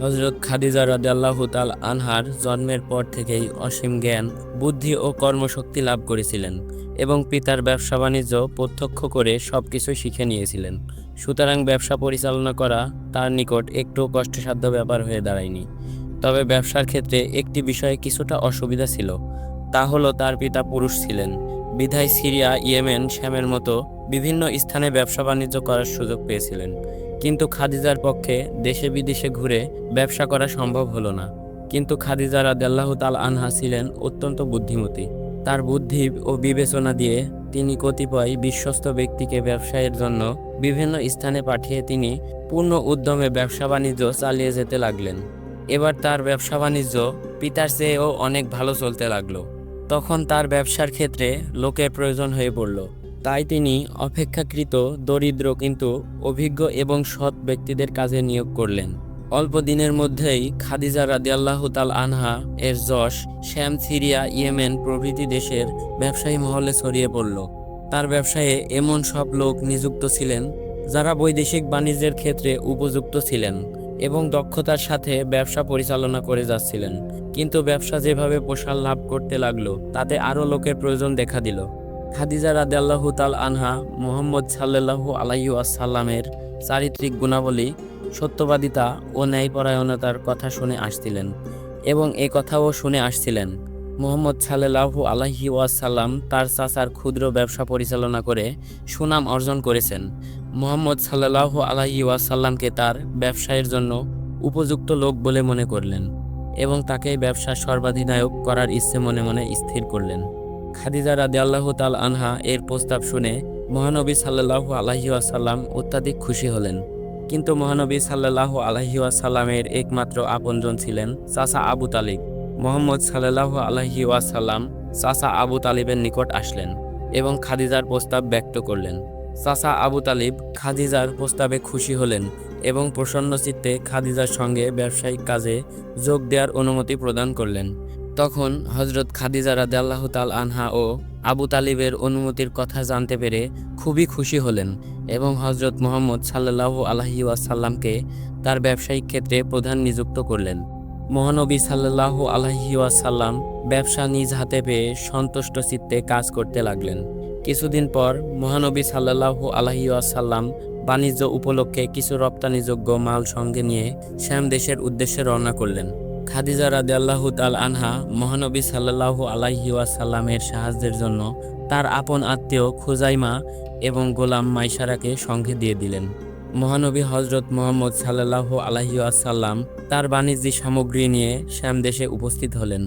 হযরত খাদিজা রাদিয়াল্লাহু তাআলা আনহার জন্মের পর থেকেই অসীম জ্ঞান, বুদ্ধি ও কর্মশক্তি লাভ করেছিলেন এবং পিতার ব্যবসা বাণিজ্য প্রত্যক্ষ করে সবকিছু শিখে নিয়েছিলেন। সুতরাং ব্যবসা পরিচালনা করা তার নিকট একটু কষ্টসাধ্য ব্যাপার হয়ে দাঁড়ায়নি। তবে ব্যবসার ক্ষেত্রে একটি বিষয়ে কিছুটা অসুবিধা ছিল, তা হলো তার পিতা পুরুষ ছিলেন। বিধায় সিরিয়া, ইয়েমেন, শামের মতো বিভিন্ন স্থানে ব্যবসা বাণিজ্য করার সুযোগ পেয়েছিলেন। কিন্তু খাদিজার পক্ষে দেশে বিদেশে ঘুরে ব্যবসা করা সম্ভব হলো না। কিন্তু খাদিজা রাদিয়াল্লাহু তাআলা আনহা ছিলেন অত্যন্ত বুদ্ধিমতী। তার বুদ্ধি ও বিবেচনা দিয়ে তিনি কতিপয় বিশ্বস্ত ব্যক্তিকে ব্যবসায়ের জন্য বিভিন্ন স্থানে পাঠিয়ে তিনি পূর্ণ উদ্যমে ব্যবসা বাণিজ্য চালিয়ে যেতে লাগলেন। এবার তার ব্যবসা বাণিজ্য পিতার চেয়েও অনেক ভালো চলতে লাগলো। তখন তার ব্যবসার ক্ষেত্রে লোকের প্রয়োজন হয়ে পড়ল। তাই তিনি অপেক্ষাকৃত দরিদ্র কিন্তু অভিজ্ঞ এবং সৎ ব্যক্তিদের কাজে নিয়োগ করলেন। অল্প দিনের মধ্যেই খাদিজা রাদিয়াল্লাহু তাআলা আনহা এর যশ শাম, সিরিয়া, ইয়েমেন প্রভৃতি দেশের ব্যবসায়ী মহলে ছড়িয়ে পড়ল। তার ব্যবসায়ে এমন সব লোক নিযুক্ত ছিলেন যারা বৈদেশিক বাণিজ্যের ক্ষেত্রে উপযুক্ত ছিলেন এবং দক্ষতার সাথে ব্যবসা পরিচালনা করে যাচ্ছিলেন। কিন্তু ব্যবসা যেভাবে প্রসার লাভ করতে লাগলো, তাতে আরও লোকের প্রয়োজন দেখা দিল। খাদিজা রাদিয়াল্লাহু তাআলা আনহা মুহাম্মদ সাল্লাল্লাহু আলাইহি ওয়াসাল্লামের চারিত্রিক গুণাবলী, সত্যবাদিতা ও ন্যায়পরায়ণতার কথা শুনে আসছিলেন এবং এ কথাও শুনে আসছিলেন মুহাম্মদ সাল্লাল্লাহু আলাইহি ওয়াসাল্লাম তার চাচার ক্ষুদ্র ব্যবসা পরিচালনা করে সুনাম অর্জন করেছেন। মুহাম্মদ সাল্লাল্লাহু আলাইহি ওয়াসাল্লামকে তার ব্যবসায়ের জন্য উপযুক্ত লোক বলে মনে করলেন এবং তাকে ব্যবসার সর্বাধিনায়ক করার ইচ্ছে মনে মনে স্থির করলেন। খাদিজা রাদিয়াল্লাহু তাআলা আনহা এর প্রস্তাব শুনে মহানবী সাল্লাল্লাহু আলাইহি ওয়াসাল্লাম অত্যাধিক খুশি হলেন। কিন্তু মহানবী সাল্লাল্লাহু আলাইহি ওয়াসাল্লামের একমাত্র আপনজন ছিলেন চাচা আবু তালিব। মুহাম্মদ সাল্লাল্লাহু আলাইহি ওয়াসাল্লাম চাচা আবু তালিবের নিকট আসলেন এবং খাদিজার প্রস্তাব ব্যক্ত করলেন। চাচা আবু তালিব খাদিজার প্রস্তাবে খুশি হলেন এবং প্রসন্ন চিত্তে খাদিজার সঙ্গে ব্যবসায়িক কাজে যোগ দেওয়ার অনুমতি প্রদান করলেন। তখন হযরত খাদিজা রাদিয়াল্লাহু তাআলা আনহা ও আবু তালিবের অনুমতির কথা জানতে পেরে খুবই খুশি হলেন এবং হযরত মুহাম্মদ সাল্লাল্লাহু আলাইহি ওয়াসাল্লামকে তার ব্যবসায়িক ক্ষেত্রে প্রধান নিযুক্ত করলেন। মহানবী সাল্লাল্লাহু আলাইহি ওয়াসাল্লাম ব্যবসা নিজ হাতে পেয়ে সন্তুষ্ট চিত্তে কাজ করতে লাগলেন। কিছুদিন পর মহানবী সাল্লাল্লাহু আলাইহি ওয়াসাল্লাম বাণিজ্য উপলক্ষে কিছু রপ্তানিযোগ্য মাল সঙ্গে নিয়ে শাম দেশের উদ্দেশ্যে রওনা করলেন। খাদিজা রাদিয়াল্লাহু তাআলা আনহা মহানবী সাল্লাল্লাহু আলাইহি ওয়াসাল্লামের সাহায্যের জন্য তার আপন আত্মীয় খুজাইমা এবং গোলাম মাইসারাকে সঙ্গে দিয়ে দিলেন। মহানবী হযরত মুহাম্মদ সাল্লাল্লাহু আলাইহি ওয়াসাল্লাম তার বাণিজ্যিক সামগ্রী নিয়ে শাম দেশে উপস্থিত হলেন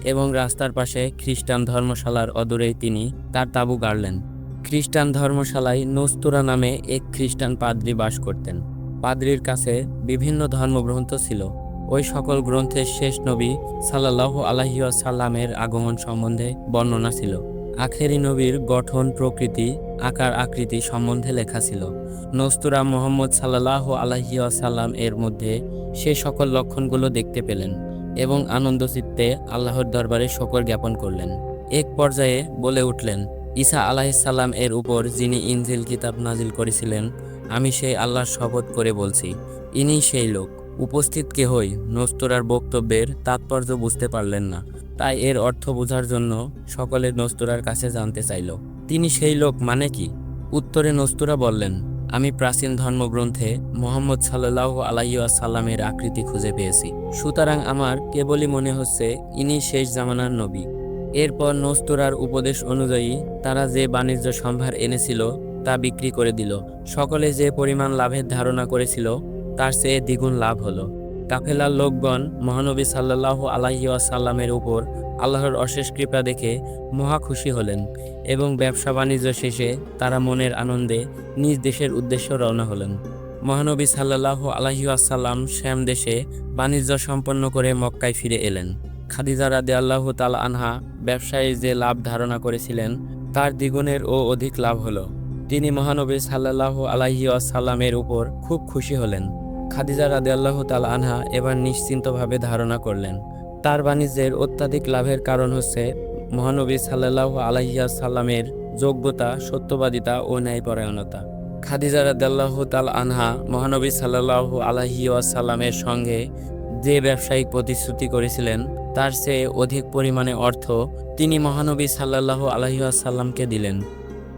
এবং রাস্তার পাশে খ্রিস্টান ধর্মশালার অদূরেই তিনি তার তাঁবু গাড়লেন। খ্রিস্টান ধর্মশালায় নস্তুরা নামে এক খ্রিস্টান পাদ্রী বাস করতেন। পাদ্রীর কাছে বিভিন্ন ধর্মগ্রন্থ ছিল। ওই সকল গ্রন্থের শেষ নবী সাল্লাল্লাহু আলাইহি ওয়াসাল্লামের আগমন সম্বন্ধে বর্ণনা ছিল। আখেরি নবীর গঠন, প্রকৃতি, আকার আকৃতি সম্বন্ধে লেখা ছিল। নস্তুরা মুহাম্মদ সাল্লাল্লাহু আলাইহি ওয়াসাল্লাম এর মধ্যে সে সকল লক্ষণগুলো দেখতে পেলেন এবং আনন্দচিত্তে আল্লাহর দরবারে শকর জ্ঞাপন করলেন। এক পর্যায়ে বলে উঠলেন, ঈসা আলাইহিসসালাম এর উপর যিনি ইনজিল কিতাব নাজিল করেছিলেন, আমি সেই আল্লাহর শপথ করে বলছি, ইনিই সেই লোক। উপস্থিত কেহই নস্তুরার বক্তব্যের তাৎপর্য বুঝতে পারলেন না, তাই এর অর্থ বোঝার জন্য সকলে নস্তুরার কাছে জানতে চাইল, তিনি সেই লোক মানে কি? উত্তরে নস্তুরা বললেন, আমি প্রাচীন ধর্মগ্রন্থে মুহাম্মদ সাল্লাল্লাহু আলাইহি ওয়াসাল্লামের আকৃতি খুঁজে পেয়েছি, সুতরাং আমার কেবলই মনে হচ্ছে ইনি শেষ জামানার নবী। এরপর নস্তুরার উপদেশ অনুযায়ী তারা যে বাণিজ্য সম্ভার এনেছিল তা বিক্রি করে দিল। সকলে যে পরিমাণ লাভের ধারণা করেছিল তার চেয়ে দ্বিগুণ লাভ হলো। কাফেলার লোকগণ মহানবী সাল্লাল্লাহু আলাইহি ওয়াসাল্লামের উপর আল্লাহর অশেষ কৃপা দেখে মহা খুশি হলেন এবং ব্যবসা বাণিজ্য শেষে তারা মনের আনন্দে নিজ দেশের উদ্দেশ্যে রওনা হলেন। মহানবী সাল্লাল্লাহু আলাইহি ওয়াসাল্লাম শাম দেশে বাণিজ্য সম্পন্ন করে মক্কায় ফিরে এলেন। খাদিজা রাদিয়াল্লাহু তাআলা আনহা ব্যবসায়ে যে লাভ ধারণা করেছিলেন তার দ্বিগুণের ও অধিক লাভ হলো। তিনি মহানবী সাল্লাল্লাহু আলাইহি ওয়াসাল্লামের উপর খুব খুশি হলেন। খাদিজা রাদিয়াল্লাহু তাআলা আনহা এবার নিশ্চিন্তভাবে ধারণা করলেন তার বাণিজ্যের অত্যাধিক লাভের কারণ হচ্ছে মহানবী সাল্লাল্লাহু আলাইহি ওয়াসাল্লামের যোগ্যতা, সত্যবাদিতা ও ন্যায়পরায়ণতা। খাদিজা রাদিয়াল্লাহু তাআলা আনহা মহানবী সাল্লাল্লাহু আলাইহি ওয়াসাল্লামের সঙ্গে যে ব্যবসায়িক প্রতিশ্রুতি করেছিলেন তার চেয়ে অধিক পরিমাণে অর্থ তিনি মহানবী সাল্লাল্লাহু আলাইহি ওয়াসাল্লামকে দিলেন।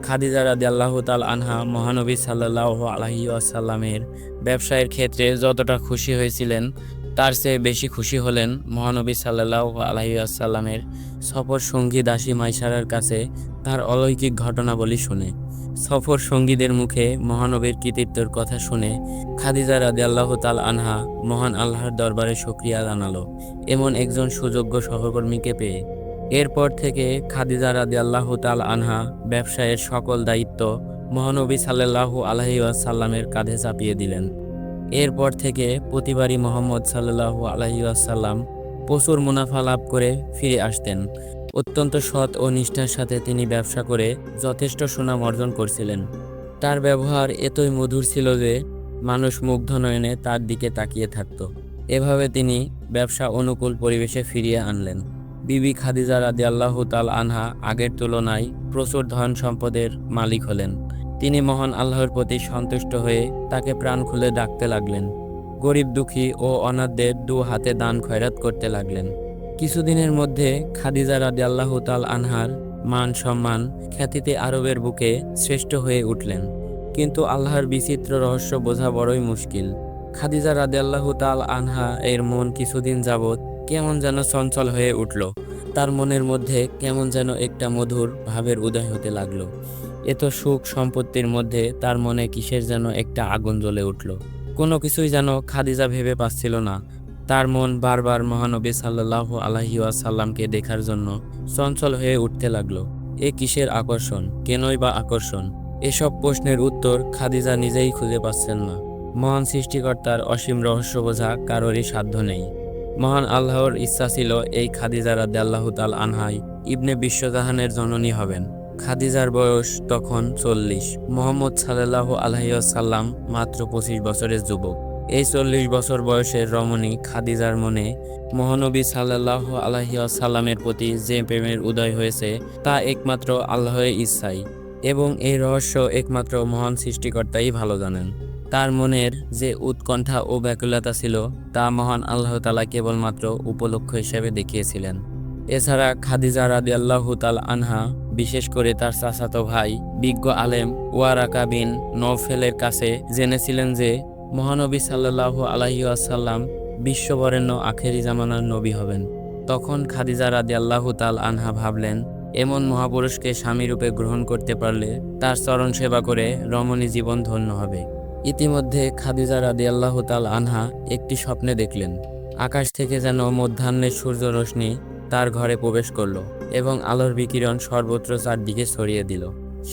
খাদিজা রাদিয়াল্লাহু তাআলা আনহা মহানবী সাল্লাল্লাহু আলাইহি ওয়াসাল্লামের ব্যবসায়ের ক্ষেত্রে যতটা খুশি হয়েছিলেন তার চেয়ে বেশি খুশি হলেন মহানবী সাল্লাল্লাহু আলাইহি ওয়াসাল্লামের সফর সঙ্গী দাসী মাইসারার কাছে তার অলৌকিক ঘটনাবলী শুনে। সফর সঙ্গীদের মুখে মহানবীর কৃতিত্বের কথা শুনে খাদিজা রাদিয়াল্লাহু তাআলা আনহা মহান আল্লাহর দরবারে শুকরিয়া জানালো এমন একজন সুযোগ্য সহকর্মীকে পেয়ে। এরপর থেকে খাদিজা রাদিয়াল্লাহু তাআলা আনহা ব্যবসায়ের সকল দায়িত্ব মহানবী সাল্লাল্লাহু আলাইহি ওয়াসাল্লামের কাঁধে চাপিয়ে দিলেন। এরপর থেকে প্রতিবারই মুহাম্মদ সাল্লাল্লাহু আলাইহি ওয়াসাল্লাম প্রচুর মুনাফা লাভ করে ফিরে আসতেন। অত্যন্ত সৎ ও নিষ্ঠার সাথে তিনি ব্যবসা করে যথেষ্ট সুনাম অর্জন করছিলেন। তার ব্যবহার এতই মধুর ছিল যে মানুষ মুগ্ধ নয়নে তার দিকে তাকিয়ে থাকত। এভাবে তিনি ব্যবসা অনুকূল পরিবেশে ফিরিয়ে আনলেন। বিবি খাদিজা রাদিয়াল্লাহু তাআলা আনহা আগের তুলনায় প্রচুর ধন সম্পদের মালিক হলেন। তিনি মহান আল্লাহর প্রতি সন্তুষ্ট হয়ে তাকে প্রাণ খুলে ডাকতে লাগলেন। গরিব দুঃখী ও অনাথদের দু হাতে দান খয়রাত করতে লাগলেন। কিছুদিনের মধ্যে খাদিজা রাদিয়াল্লাহু তাআলা আনহার মান সম্মান খ্যাতিতে আরবের বুকে শ্রেষ্ঠ হয়ে উঠলেন। কিন্তু আল্লাহর বিচিত্র রহস্য বোঝা বড়ই মুশকিল। খাদিজা রাদিয়াল্লাহু তাআলা আনহা এর মন কিছুদিন যাবৎ কেমন যেন চঞ্চল হয়ে উঠল। তার মনের মধ্যে কেমন যেন একটা মধুর ভাবের উদয় হতে লাগলো। এত সুখ সম্পত্তির মধ্যে তার মনে কিসের যেন একটা আগুন জ্বলে উঠল। কোনো কিছুই যেন খাদিজা ভেবে পাচ্ছিল না। তার মন বারবার মহানবী সাল্লাল্লাহু আলাইহি ওয়াসাল্লামকে দেখার জন্য চঞ্চল হয়ে উঠতে লাগলো। এ কিসের আকর্ষণ, কেনই বা আকর্ষণ? এসব প্রশ্নের উত্তর খাদিজা নিজেই খুঁজে পাচ্ছেন না। মহান সৃষ্টিকর্তার অসীম রহস্য বোঝা কারোরই সাধ্য নেই। মহান আল্লাহর ইচ্ছা ছিল এই খাদিজা রাদিয়াল্লাহু তাআলা আনহাই ইবনে বিশ্বজাহানের জননী হবেন। খাদিজার বয়স তখন 40, মুহাম্মদ সাল্লাল্লাহু আলাইহি ওয়াসাল্লাম মাত্র 25 বছরের যুবক। এই 40 বছর বয়সের রমণী খাদিজার মনে মহানবী সাল্লাল্লাহু আলাইহি ওয়াসাল্লামের প্রতি যে প্রেমের উদয় হয়েছে তা একমাত্র আল্লাহর ইচ্ছাই, এবং এই রহস্য একমাত্র মহান সৃষ্টিকর্তাই ভালো জানেন। তার মনের যে উৎকণ্ঠা ও ব্যাকুলতা ছিল তা মহান আল্লাহ তাআলা কেবলমাত্র উপলক্ষ হিসেবে দেখিয়েছিলেন। এছাড়া খাদিজা রাদিয়াল্লাহু তাআলা আনহা বিশেষ করে তার চাচাতো ভাই বিজ্ঞ আলেম ওয়ারাকা বিন নওফেলের কাছে জেনেছিলেন যে মহানবী সাল্লাল্লাহু আলাইহি ওয়াসাল্লাম বিশ্ববরেণ্য আখেরি জামানার নবী হবেন। তখন খাদিজা রাদিয়াল্লাহু তাআলা আনহা ভাবলেন, এমন মহাপুরুষকে স্বামীরূপে গ্রহণ করতে পারলে তার চরণ সেবা করে রমণী জীবন ধন্য হবে। ইতিমধ্যে খাদিজা রাদিয়াল্লাহু তাআলা আনহা একটি স্বপ্নে দেখলেন। আকাশ থেকে যেন মধ্যাহ্নের সূর্য রশ্মি তার ঘরে প্রবেশ করল এবং আলোর বিকিরণ সর্বত্র চারদিকে ছড়িয়ে দিল।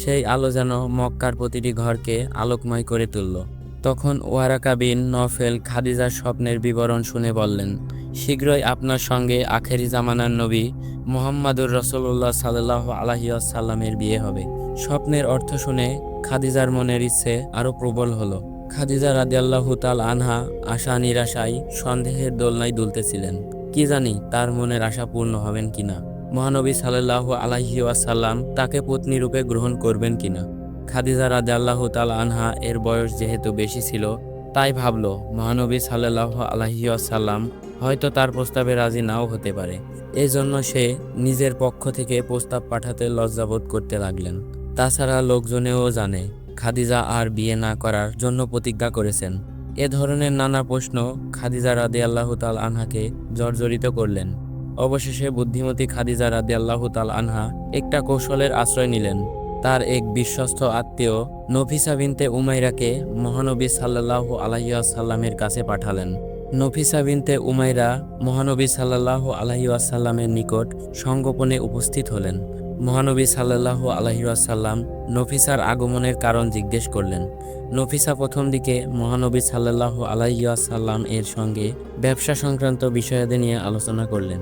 সেই আলো যেন মক্কার প্রতিটি ঘরকে আলোকময় করে তুলল। তখন ওয়ারাকা বিন নওফেল খাদিজার স্বপ্নের বিবরণ শুনে বললেন, শীঘ্রই আপনার সঙ্গে আখেরি জামানার নবী মুহাম্মাদুর রাসূলুল্লাহ সাল্লাল্লাহু আলাইহি ওয়াসাল্লামের বিয়ে হবে। স্বপ্নের অর্থ শুনে খাদিজার মনের ইচ্ছে আরো প্রবল হলো। খাদিজা রাদিয়াল্লাহু তাআলা আনহা আশা নিরাশায় সন্দেহের দোলনায় দুলতেছিলেন। কি জানি তার মনের আশা পূর্ণ হবেন কিনা, মহানবী সাল্লাল্লাহু আলাইহি ওয়াসাল্লাম তাকে পত্নী রূপে গ্রহণ করবেন কিনা। খাদিজা রাদিয়াল্লাহু তাআলা আনহা এর বয়স যেহেতু বেশি ছিল তাই ভাবলো মহানবী সাল্লাল্লাহু আলাইহি ওয়াসাল্লাম হয়তো তার প্রস্তাবে রাজি নাও হতে পারে। এই জন্য সে নিজের পক্ষ থেকে প্রস্তাব পাঠাতে লজ্জাবোধ করতে লাগলেন। তাছাড়া লোকজনেও জানে খাদিজা আর বিয়ে না করার জন্য প্রতিজ্ঞা করেছেন। এ ধরনের নানা প্রশ্ন খাদিজা রাদিয়াল্লাহু তাআলা আনহাকে জর্জরিত করলেন। অবশেষে বুদ্ধিমতী খাদিজা রাদিয়াল্লাহু তাআলা আনহা একটা কৌশলের আশ্রয় নিলেন। তার এক বিশ্বস্ত আত্মীয় নফিসা বিনতে উমাইরাকে মহানবী সাল্লাল্লাহু আলাইহি ওয়াসাল্লামের কাছে পাঠালেন। নফিসা বিনতে উমাইরা মহানবী সাল্লাল্লাহু আলাইহি ওয়াসাল্লামের নিকট সংগোপনে উপস্থিত হলেন। মহানবী সাল্লাল্লাহু আলাইহি ওয়াসাল্লাম নফিসার আগমনের কারণ জিজ্ঞেস করলেন। নফিসা প্রথম দিকে মহানবী সাল্লাল্লাহু আলাইহি ওয়াসাল্লাম এর সঙ্গে ব্যবসা সংক্রান্ত বিষয়াদি নিয়ে আলোচনা করলেন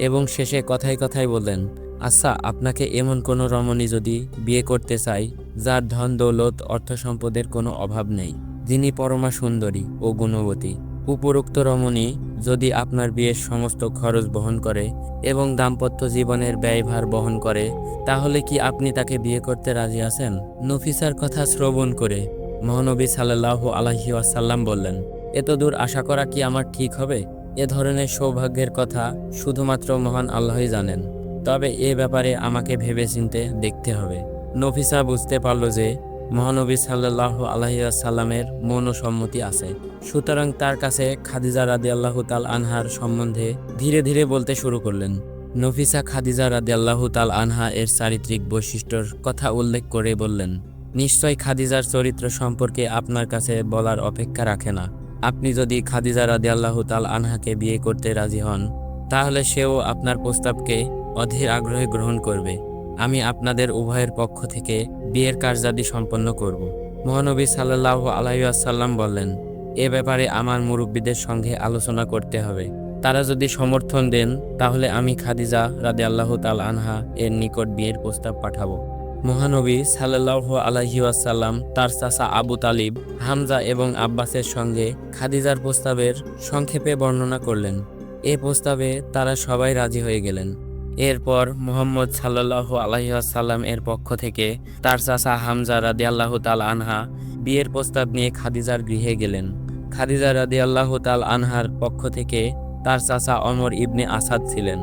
এবং শেষে কথায় কথায় বললেন, আচ্ছা, আপনাকে এমন কোনো রমণী যদি বিয়ে করতে চাই যার ধন দৌলত অর্থ সম্পদের কোনো অভাব নেই, যিনি পরমা সুন্দরী ও গুণবতী, উপরোক্ত রমণী যদি আপনার বিয়ের সমস্ত খরচ বহন করে এবং দাম্পত্য জীবনের ব্যয়ভার বহন করে, তাহলে কি আপনি তাকে বিয়ে করতে রাজি আছেন? নফিসার কথা শ্রবণ করে মহানবী সাল্লাল্লাহু আলাইহি ওয়াসাল্লাম বললেন, এতদূর আশা করা কি আমার ঠিক হবে? এ ধরনের সৌভাগ্যের কথা শুধুমাত্র মহান আল্লাহই জানেন। তবে এ ব্যাপারে আমাকে ভেবেচিন্তে দেখতে হবে। নফিসা বুঝতে পারল যে মহানবী সাল্লাল্লাহু আলাইহি ওয়াসাল্লামের মনঃসম্মতি আছে, সুতরাং তার কাছে খাদিজা রাদিয়াল্লাহু তাআলা আনহার সম্বন্ধে ধীরে ধীরে বলতে শুরু করলেন। নফিসা খাদিজা রাদিয়াল্লাহু তাআলা আনহা এর চারিত্রিক বৈশিষ্ট্যর কথা উল্লেখ করে বললেন, নিশ্চয় খাদিজার চরিত্র সম্পর্কে আপনার কাছে বলার অপেক্ষা রাখে না। আপনি যদি খাদিজা রাদিয়াল্লাহু তাআলা আনহাকে বিয়ে করতে রাজি হন, তাহলে সেও আপনার প্রস্তাবকে অধীর আগ্রহে গ্রহণ করবে। আমি আপনাদের উভয়ের পক্ষ থেকে বিয়ের কার্যাদি সম্পন্ন করব। মহানবী সাল্লাল্লাহু আলাইহি ওয়াসাল্লাম বললেন, এ ব্যাপারে আমার মুরব্বীদের সঙ্গে আলোচনা করতে হবে। তারা যদি সমর্থন দেন, তাহলে আমি খাদিজা রাদিয়াল্লাহু তাআলা আনহা এর নিকট বিয়ের প্রস্তাব পাঠাবো। মহানবী সাল্লাল্লাহু আলাইহি ওয়াসাল্লাম তার চাচা আবু তালিব, হামজা এবং আব্বাসের সঙ্গে খাদিজার প্রস্তাবের সংক্ষেপে বর্ণনা করলেন। এ প্রস্তাবে তারা সবাই রাজি হয়ে গেলেন। এরপর মুহাম্মদ সাল্লাল্লাহু আলাইহি ওয়াসাল্লাম এর পক্ষ থেকে তার চাচা হামজা রাদিয়াল্লাহু তাআলা আনহা বিয়ের প্রস্তাব নিয়ে খাদিজার গৃহে গেলেন। খাদিজা রাদিয়াল্লাহু তাআলা আনহার পক্ষ থেকে তার চাচা ওমর ইবনে আসাদ ছিলেন।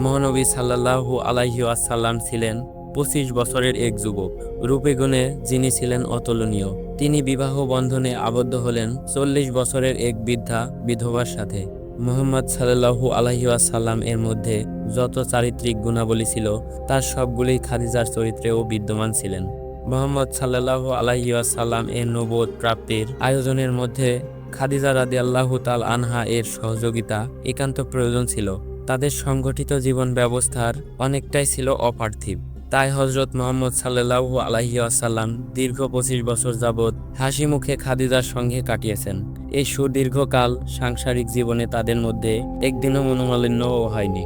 মহানবী সাল্লাল্লাহু আলাইহি ওয়াসাল্লাম ছিলেন 25 বছরের এক যুবক, রূপে গুণে যিনি ছিলেন অতুলনীয়। তিনি বিবাহ বন্ধনে আবদ্ধ হলেন 40 বছরের এক বৃদ্ধা বিধবার সাথে। মুহাম্মদ সাল্লাল্লাহু আলাইহি ওয়াসাল্লাম এর মধ্যে যত চারিত্রিক গুণাবলী ছিল, তার সবগুলোই খাদিজার চরিত্রেও বিদ্যমান ছিলেন। মুহাম্মদ সাল্লাল্লাহু আলাইহি ওয়াসাল্লাম এর নবুয়ত প্রাপ্তির আয়োজনের মধ্যে খাদিজা রাদিয়াল্লাহু তাআলা আনহা এর সহযোগিতা একান্ত প্রয়োজন ছিল। তাদের সংগঠিত জীবন ব্যবস্থার অনেকটাই ছিল অপার্থিব। তাই হযরত মুহাম্মদ সাল্লাল্লাহু আলাইহি ওয়াসাল্লাম দীর্ঘ 25 বছর যাবৎ হাসি মুখে খাদিজার সঙ্গে কাটিয়েছেন। এই সুদীর্ঘকাল সাংসারিক জীবনে তাদের মধ্যে একদিনও মনোমালিন্যও হয়নি।